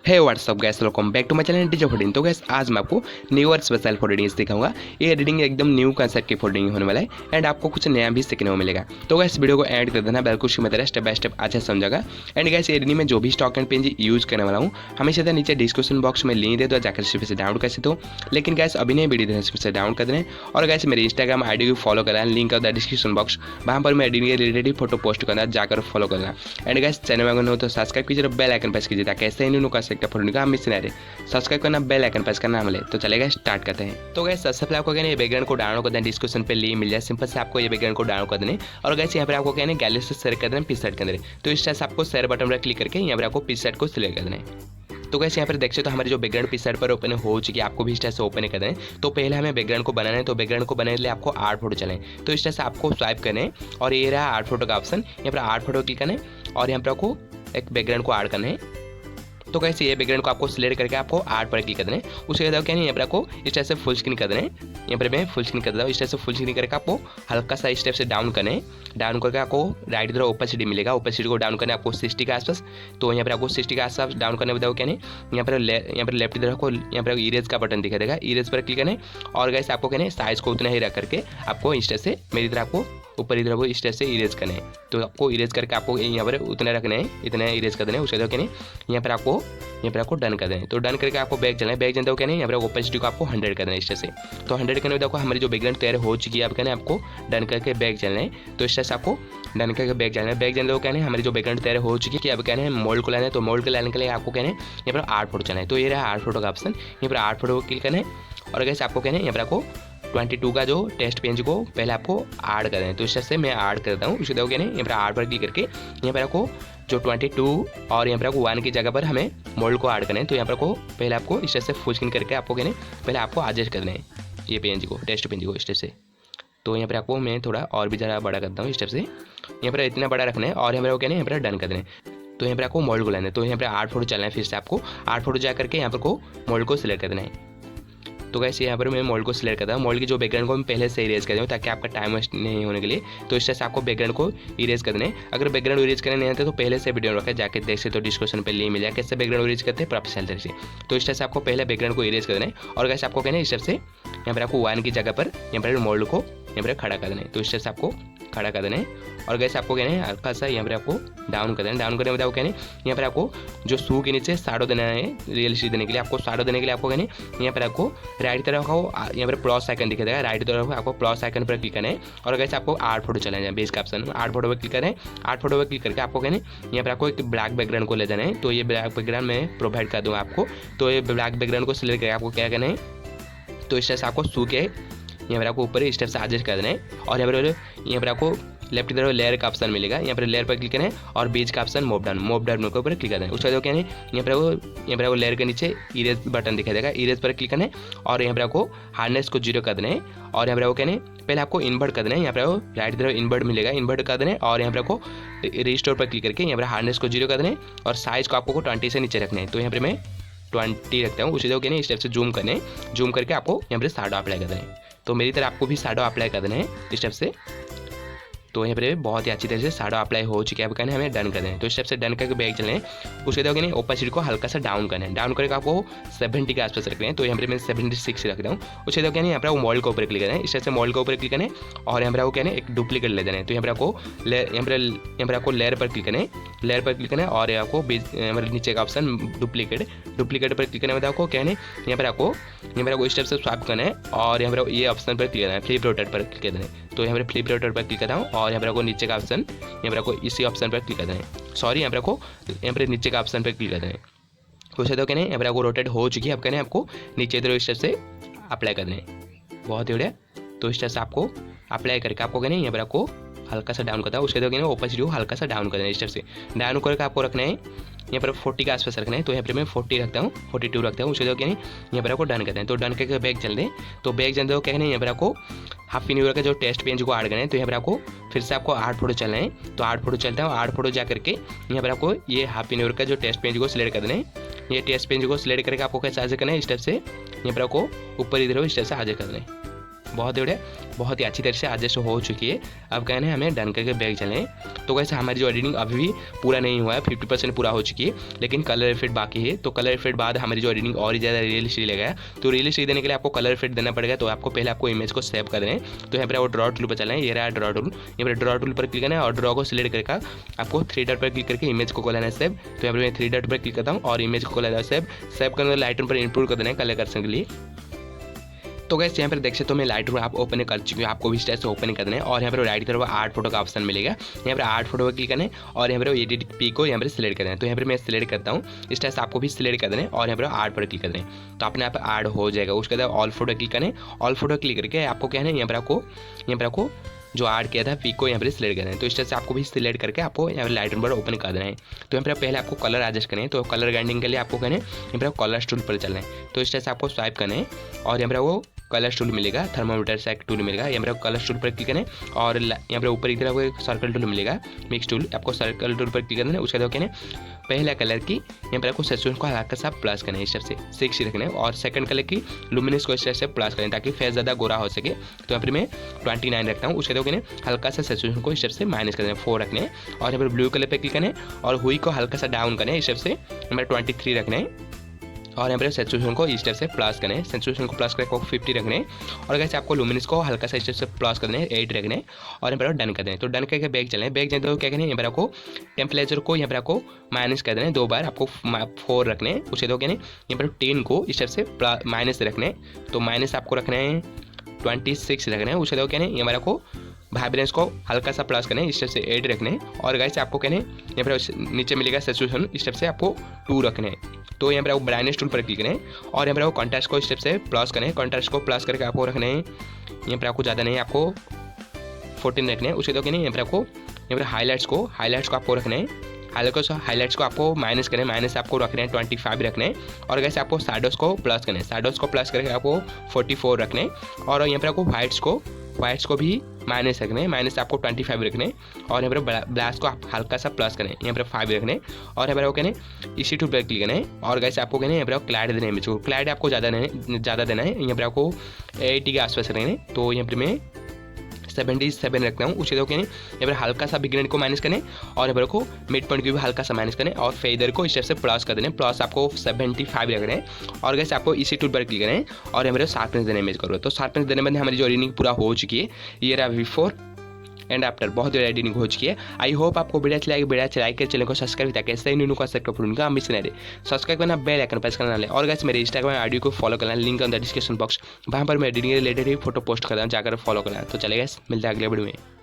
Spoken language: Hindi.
Hey WhatsApp guys, welcome back to my channel DJ folding. तो गैस आज मैं आपको न्यू और स्पेशल फोल्डिंग्स दिखाऊंगा। ये एडिटिंग एकदम न्यू कंसेप्ट की फोल्डिंग होने वाला है एंड आपको कुछ नया भी सीखने को मिलेगा। तो गैस वीडियो को एंड कर देना, बिल्कुल उसी में तरह स्टेप बाय स्टेप अच्छा समझेगा। एंड गैस एडिटिंग में जो भी स्टॉक एंड पेज यूज करने वाला हूँ हमेशा था नीचे डिस्क्रिप्शन बॉक्स में लिंक दे दो, जाकर से डाउनलोड कर सकते हो। लेकिन गैस अभी नहीं वीडियो से डाउनलोड कर देना और गैस मेरे इंस्टाग्राम आईडी को फॉलो करना, link of the description box, वहाँ पर मैं एडिटिंग के रिलेटेड फोटो पोस्ट करना, जाकर फॉलो करना। एंड गैस चैनल में अगर हो तो सब्सक्राइब कीजिए, बेल आइकन प्रेस कीजिए ताकि ऐसे ही न्यू कंसेप्ट का फोल्डिंग का मिस ना रहे। सब्सक्राइब करना, बेल आइकन प्रेस करना मिले तो चलेगा। स्टार्ट करते हैं। तो गैस सबसे पहले आपको कहने बैकग्राउंड को डाउनलोड कर देना, डिस्क्रिप्शन पे लिंक मिल जाए, सिंपल से आपको ये बैकग्राउंड को डाउनलोड कर देने और गैस यहाँ पर आपको कहने गैलरी से शेयर कर देना PicsArt के अंदर। तो इस तरह से आपको शेयर बटन पर क्लिक करके यहाँ पर आपको PicsArt को सिलेक्ट कर देना है। तो गैस यहाँ पर देखते हो तो हमारी जो बैकग्राउंड PicsArt पर ओपन हो चुकी है, आपको भी इस तरह से ओपन कर दें। तो पहले हमें बैकग्राउंड को बनाना है, तो बैकग्राउंड को बनाने के लिए आपको आर्ट फोटो चलें। तो इस तरह से आपको स्वाइप करने और ये रहा आर्ट फोटो का ऑप्शन, यहाँ पर आर्ट फोटो क्लिक करना और यहाँ पर आपको एक बैकग्राउंड को ऐड करना है। तो कैसे ये बैकग्राउंड को आपको सिलेक्ट करके आपको आर्ट पर क्लिक कर देना है। उसके बाद क्या नहीं, यहाँ पर आपको इस तरह से फुल स्क्रीन कर देना है। यहाँ पर मैं फुल स्क्रीन कर देता हूँ। इस तरह से फुल स्क्रीन करके आपको हल्का सा स्टेप से डाउन करना है। डाउन करके आपको राइट तरफ ओपेसिटी मिलेगा, ओपेसिटी को डाउन करना है आपको 60 के आसपास। तो यहाँ पर आपको 60 के आसपास डाउन करने बताओ क्या नहीं, यहाँ पर लेफ्ट तरफ को यहाँ पर इरेज का बटन दिखा देगा, इरेज पर क्लिक करना है और गैस आपको कहना है साइज को उतना ही रख करके आपको इस तरह से मेरी तरह आपको ऊपर इधर को इस तरह से इरेज करना है। तो आपको इरेज करके आपको यहाँ पर उतना रखना है, इतना इरेज कर देना है। उसके बाद क्या नहीं, यहाँ पर आपको डन कर दें। तो डन करके आपको बैक चलना है। बैक चलते हो क्या नहीं, यहाँ पर ओपेसिटी को आपको 100 कर देना है इस तरह से। तो 100 करने में देखो हमारी जो बैकग्राउंड तैयार हो चुकी है, आप कहना है आपको डन करके बैक चलना है। तो इस तरह से आपको डन करके बैक जाना है। बैक जाने दो कहना है हमारी जो बैकग्राउंड तैयार हो चुकी है, अब कहना है मोल्ड को लाना है। तो मोल्ड को लाने के लिए आपको कहना है यहाँ पर आर्ट फोटो चलना है। तो ये रहा आर्ट फोटो का ऑप्शन, यहाँ पर आर्ट फोटो को क्लिक करना है और कैसे आपको कहना है यहाँ पर आपको 22 का जो टेस्ट पेज को पहले आपको ऐड कर दें। तो इस तरह से मैं ऐड करता हूँ। उसके बाद यहाँ पर आर्ट पर क्लिक करके यहाँ पर आपको जो 22 और यहाँ पर आपको 1 की जगह पर हमें मोल्ड को ऐड करना है। तो यहाँ पर आपको पहले आपको इस तरह से फुल स्क्रीन करके आपको कहना है पहले आपको एडजस्ट करना है ये पेज को, टेस्ट पेज को इस तरह से। तो यहाँ पर आपको मैं थोड़ा और भी ज़्यादा बड़ा करता हूँ इस तरह से, यहाँ पर इतना बड़ा रखना है और यहाँ पर वो कहना है यहाँ पर डन कर देना है। तो यहाँ पर आपको मोल्ड को लाना है। तो यहाँ पर आर्ट फोटो चलना है, फिर से आपको आर्ट फोटो जा करके यहाँ पर को मोल्ड को सिलेक्ट कर देना है। तो कैसे यहाँ पर मैं मोल्ड को सिलेक्ट करता हूँ। मोल्ड की जो बैकग्राउंड को मैं पहले से इरेज कर दूँ ताकि आपका टाइम वेस्ट नहीं होने के लिए। तो इस तरह से आपको बैकग्राउंड को इरेज कर देना है। अगर बैकग्राउंड इरेज करने नहीं आते तो पहले से वीडियो रखा जाकर देख सकते तो डिस्क्रिप्शन पे लिंक मिल जाए कैसे बैकग्राउंड इरेज करते हैं प्रोफेशनल तरीके से। तो इस तरह से आपको पहले बैकग्राउंड को इरेज कर देना है और कैसे आपको कहना है इस तरह से यहाँ पर आपको 1 की जगह पर यहाँ पर मोल्ड को यहाँ पर खड़ा कर देना है। तो इस तरह से आपको खड़ा कर देना है और कैसे आपको कहना है हल्का सा यहाँ पर आपको डाउन कर देना है। डाउन करने में बताओ कहने यहाँ पर आपको जो शू के नीचे शैडो देना है, रियलिस्टिक देने के लिए आपको शैडो देने के लिए आपको कहने यहाँ पर आपको राइट तरफ को यहाँ पर प्लस आइकन दिखा देगा, राइट तरफ आपको प्लस आइकन पर क्लिक करना है और कैसे आपको आर्ट फोटो चलाना है। बेस का ऑप्शन आर्ट फोटो पर क्लिक करें, आर्ट फोटो पर क्लिक करके आपको कहने यहाँ पर आपको एक ब्लैक बैकग्राउंड को ले जाना है। तो ये ब्लैक बैकग्राउंड मैं प्रोवाइड कर दूँगा आपको। तो ये ब्लैक बैकग्राउंड को सिलेक्ट करके आपको क्या करना है, तो इस तरह से आपको शू के यहाँ पर आपको ऊपर इस तरह से एडजस्ट कर देना है और यहाँ पर आपको लेफ्ट की तरफ लेयर का ऑप्शन मिलेगा, यहाँ पर लेयर पर क्लिक करना है और बीच का ऑप्शन मूव डाउन के ऊपर क्लिक करना है। उसके बाद क्या है यहाँ पर आपको लेयर के नीचे इरेज बटन दिखाई देगा, इरेज पर क्लिक करना है और यहाँ पर आपको हार्डनेस को 0 कर देना है और यहाँ पर आपको कहना है पहले आपको इन्वर्ट कर देना है। यहाँ पर आपको राइट तरफ इन्वर्ट मिलेगा, इन्वर्ट कर देना है और यहाँ पर आपको रिस्टोर पर क्लिक करके यहाँ पर हार्डनेस को 0 कर देना है और साइज को आपको 20 से नीचे रखना है। तो यहाँ पर मैं 20 रखता हूँ। उसी तरह इस स्टेप से जूम करने, जूम करके आपको यहाँ पर शैडो अप्लाई कर देना है। तो मेरी तरह आपको भी शैडो अप्लाई कर देना है इस स्टेप से। तो यहाँ पर बहुत ही अच्छी तरह से शैडो अप्लाई हो चुकी है, अब कहना है हमें डन कर दें। तो स्टेप से डन करके बैक चलें। उसके बाद नहीं ओपेसिटी को हल्का सा डाउन करना है, डाउन करके आपको 70 के आसपास रखना है। तो यहाँ पर मैं 76 रख रहा हूँ। उसके बाद क्या नहीं यहाँ पर वो मॉल के ऊपर क्लिक करना है, इस तरह से मॉल के ऊपर क्लिक करना है और यहाँ पर आपको कहना है एक डुप्लीकेट ले जाना है। तो यहाँ पर आपको लेयर पर क्लिक करना है, लेयर पर क्लिक करना है और आपको नीचे का ऑप्शन डुप्लीकेट पर क्लिक करने में आपको कहना है यहाँ पर आपको इस टाइप से स्वाइप करना है और यहाँ पर ये ऑप्शन पर क्लिक करना है, फ्लिप रोटेट पर क्लिक करना है। तो यहाँ पर फ्लिप रोटेट पर क्लिक करता हूँ और यहाँ पर आपको नीचे का ऑप्शन यहाँ पर आपको इसी ऑप्शन पर क्लिक करना है। सॉरी यहाँ पर नीचे का ऑप्शन पर क्लिक करना है। उसे तो कहने यहाँ पर आपको रोटेट हो चुकी है, अब कहने आपको नीचे तरफ इस तरह से अप्लाई करना है। बहुत ही बढ़िया। तो इस तरह से आपको अप्लाई करके आपको कहना है यहाँ पर आपको हल्का सा डाउन करता है। उसके बाद कहना ओपेसिटी को हल्का सा डाउन करना है, इस तरह से डाउन करके आपको रखना है यहाँ पर 40 के आसपास रखना है। तो यहाँ पर मैं 40 रखता हूँ, 42 रखता हूँ। उसके बाद क्या नहीं यहाँ पर आपको डन करना है। तो डन करके बैक चल दें। तो बैक चलते हो क्या है यहाँ पर आपको हाफ इन ईयर का जो टेस्ट पेज को ऐड करना है। तो यहाँ पर आपको फिर से आपको आर्ट फोटो चलना है। तो आर्ट फोटो चलता है, आर्ट फोटो जा करके यहाँ पर आपको ये हाफ इन ईयर का जो टेस्ट पेज को सिलेक्ट कर देना है। ये टेस्ट पेज को सिलेक्ट करके आपको कैसे आगे करना है, इस टाइप से यहाँ पर आपको ऊपर इधर इस टाइप से आगे करना है। बहुत बढ़िया, बहुत ही अच्छी तरह से एडजस्ट हो चुकी है। अब कहने हमें डन करके बैक चलें। तो वैसे हमारी जो एडिटिंग अभी भी पूरा नहीं हुआ है, 50% पूरा हो चुकी है, लेकिन कलर इफेक्ट बाकी है। तो कलर इफेक्ट बाद हमारी जो एडिटिंग और ही ज़्यादा रियलिस्टिक लगेगा। तो रियलिस्टिक देने के लिए आपको कलर इफेक्ट देना पड़ेगा। तो आपको पहले आपको इमेज को सेव कर दें। तो यहाँ पर वो ड्रॉ टूल पर चलें, ये रहा ड्रॉ टूल। यहाँ पर ड्रॉ टूल पर क्लिक करना है और ड्रॉ को सिलेक्ट करके आपको 3 डॉट पर क्लिक करके इमेज को खोलना है सेव। तो यहाँ पर मैं 3 डॉट पर क्लिक करता हूँ और इमेज को खोला है सेव करने लाइटरूम पर इंप्रूव कर देना है कलर करने के लिए। तो गैस यहाँ पर देख सकते हो मैं लाइटरूम आप ओपन कर चुकी हूँ, आपको भी इस टाइप से ओपन कर देना है। और यहाँ पर राइट की तरफ आर्ट फोटो का ऑप्शन मिलेगा, यहाँ पर आर्ट फोटो पर क्लिक करना है और यहाँ पर एडिट पी को यहाँ पर सिलेक्ट करना है। तो यहाँ पर मैं सिलेक्ट करता हूँ, इस टाइप से आपको भी सिलेक्ट कर देना है और यहाँ पर आर्ट पर क्लिक कर देना है। तो अपने आप ऐड हो जाएगा। उसके बाद ऑल फोटो क्लिक करें, ऑल फोटो क्लिक करके आपको क्या है यहाँ पर आपको जो ऐड किया था पी को यहाँ पर सिलेक्ट करना है। तो इस तरह से आपको भी सिलेक्ट करके आपको यहाँ पर लाइटरूम पर ओपन कर देना है। तो यहाँ पर पहले आपको कलर एडजस्ट करना है। तो कलर ग्राइंडिंग के लिए आपको कहना है यहाँ पर कलर टूल पर चलना है। तो इस तरह से आपको स्वाइप करना है और यहाँ पर वो कलर टूल मिलेगा, थर्मोमीटर से एक टूल मिलेगा, यहाँ पर कलर टूल पर क्लिक करें और यहाँ पर ऊपर की तरफ एक सर्कल टूल मिलेगा, मिक्स टूल, आपको सर्कल टूल पर क्लिक करना है। उसके बाद क्या पहला कलर की यहाँ पर आपको सैचुरेशन को हल्का सा प्लस करना है, इस तरह से 6 रखना है और सेकंड कलर की लुमिनस को इस तरह से प्लस करें ताकि फेस ज़्यादा गोरा हो सके। तो यहाँ पर मैं 29 रखता हूँ। उसके बाद हल्का सा सैचुरेशन को इस तरह से माइनस करना है, 4 रखने हैं और यहाँ पर ब्लू कलर पर क्लिक करना है और हुई को हल्का सा डाउन करना है, इस तरह से यहाँ पर 23 रखना है और यहाँ पर सैचुरेशन को इस टाइप से प्लस करना है, सैचुरेशन को प्लस करके 50 रखने हैं और कैसे आपको लुमिनस को हल्का सा इस टाइप से प्लस करना है, 8 रखने हैं और यहाँ पर डन कर दें। तो डन करके बैक चलें, बैक जाए तो क्या कहना है यहाँ पर आपको टेम्परेचर को यहाँ पर आपको माइनस कर देना है 2 बार, आपको 4 रखने हैं। उसे तो क्या नहीं यहाँ पर 10 को इस टाइप से माइनस रखने हैं। तो माइनस आपको रखना है 26 रखना है। उसे तो क्या नहीं यहाँ पर आपको वाइब्रेंस को हल्का सा प्लस करना है, इस टाइप से 8 रखने हैं और गाइस आपको कहने यहाँ पर नीचे मिलेगा सैचुरेशन, इस टाइप से आपको 2 रखने हैं। तो यहाँ पर आपको ब्राइटनेस टूल पर क्लिक करें और यहाँ पर आपको कॉन्ट्रास्ट को इस टाइप से प्लस करें, कॉन्ट्रास्ट को प्लस करके आपको रखना है, यहाँ पर आपको ज़्यादा नहीं, आपको 14 रखने हैं। उसे तो कहने यहाँ पर आपको यहाँ पर हाईलाइट्स को आपको रखना है, हाईलाइट्स को आपको माइनस करें, माइनस आपको रखने हैं 25 रखने हैं और कैसे आपको शैडोज को प्लस करें, शैडोज को प्लस करके आपको 44 रखने हैं और यहाँ पर आपको वाइट्स को भी माइनस रखने हैं, माइनस आपको 25 रखने और यहाँ पर ब्लैक्स को आप हल्का सा प्लस करें, यहाँ पर 5 रखने और यहाँ पर आपको कहने इसी टूल पर क्लिक करना और कैसे आपको कहने यहाँ पर क्लैड देना है, इमेज को क्लैड आपको ज़्यादा देना है, यहाँ पर आपको 80 के आसपास रखने। तो यहाँ पर मैं 77 रखता हूँ। उसे तो क्या नहीं यहाँ पर हल्का सा बिगनेट को माइनस करें और यहाँ पर को मिड पॉइंट को भी हल्का सा माइनस करें और फेदर को इस टाइप से प्लस कर दें, प्लस आपको 75 रख रहे हैं और कैसे आपको इसी टूल पर क्लिक करें और यहाँ पर शार्पनेस देने इमेज करो। तो शार्पनेस देने में हमारी जो एडिटिंग पूरा हो चुकी है, ये रहा बिफोर एंड आफ्टर, बहुत ज़्यादा एडिटिंग हो चुकी है। आई होप आपको वीडियो अच्छा लगे, लाइक कर चैनल को सब्सक्राइब ताकि ऐसे ही न्यू कॉन्सेप्ट का मिस नहीं रहे। सब्सक्राइब करना, बेल आइकन प्रेस करना ले और गाइस मेरे इंस्टाग्राम आईडी को फॉलो करना, link on the description box, वहाँ पर मैं एडिटिंग रिलेटेड ही फोटो पोस्ट करता हूँ, जाकर फॉलो करना। तो चलेगा, मिलता है अगले वीडियो में।